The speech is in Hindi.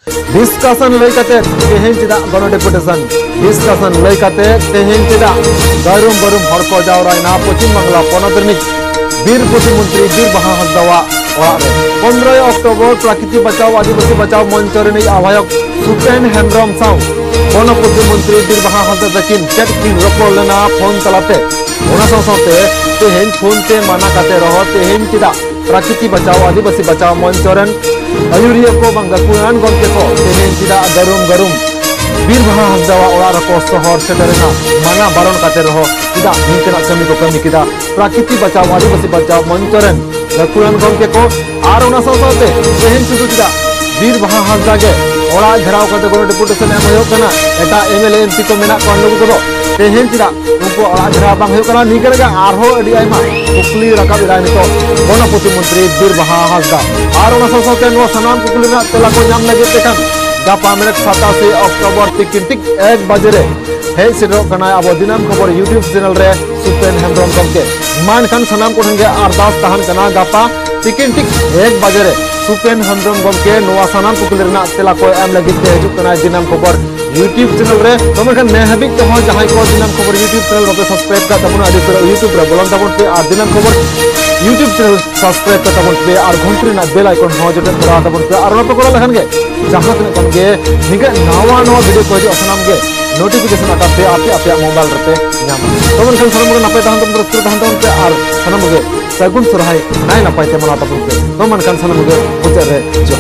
डिस्कशन लैकते तेहें चिदा गण डेपुटेशन डिस्कशन लैकते तेहें चिदा दारुम बरुम हर को जावरायना पश्चिम बांगला पनत रिनिक बीर प्रतिमंत्री बीर बाहा हांसदा 15 अक्टोबर प्रकृति बचाओ आदिवासी बचाओ मंच रिनिक आह्वायक सुपेन हेम्ब्रम साव वन प्रतिमंत्री बीर बाहा हांसदा तकिन चेक किन रपड़ लेना फोन तलाते ओना साथे तेहें फोन ते माना काते रह तेहें चिदा प्रकृति बचाओ आदिवासी बचाओ मंच रन आयुरिया को बांगाकुरान गमके को तेहें चिदा गरुम गरुम बीर बाहा हांसदा ओड़ा रको शहर सेटरेना माना बारण काते रह चिदा निकना कमी को कमी किदा प्रकृति बचाओ आदिवासी बचाओ मंच रन गाकुरान गमके को आर ओना साथे तेहें सुदु चिदा बीर बाहा हांसदा गे ओड़ा घेराव काते गण डेपुटेशन एम होयो कना एटा एमएलए एमपी को मेना को लोगो को तेहें चिदा उनको ओड़ा घेराव बांग होयो कना निकरे गे आरो अडी आयमा कुकली रकाब इरा नितो वन प्रतिमंत्री बीर बाहा हांसदा आर ओना साथे नो सनाम कुकली ना तेला को नाम लगे तेखान गापा मेरक 27 अक्टोबर तिकिन टिक 1 बजे रे हे सेरो कना अब दिनाम खबर यूट्यूब चैनल रे सुपेन हेम्ब्रम गमके मान खान सनाम को ठंगे अरदास तहन कना गापा तिकिन टिक 1 बजे रे सुपेन हेम्ब्रम गमके नोआ सनाम कुकली रना तेला को एम लगी ते हजू कना दिनाम खबर यूट्यूब चैनल रे तमन खान ने हबिक तो जहां को दिनाम खबर यूट्यूब चैनल रे सब्सक्राइब का तबन आदि पर यूट्यूब रे बोलन तबन पे आ दिनाम खबर यूट्यूब चैनल सब्सक्राइब का तबन पे और घंटी ना बेल आइकन हो जटे करा तबन पे और पे कोला लखन गे जहां तने कन गे निगे नवा नवा वीडियो को जो सनाम गे नोटिफिकेशन आता पे आपे आपे मोबाइल रे नाम तबन खान सनम गे नपय तहन तबन रस्त्र तहन तबन पे और सनम गे सगुन सुरहाय नाय नपय ते मना तबन पे तमन खान सनम गे उचर रे जो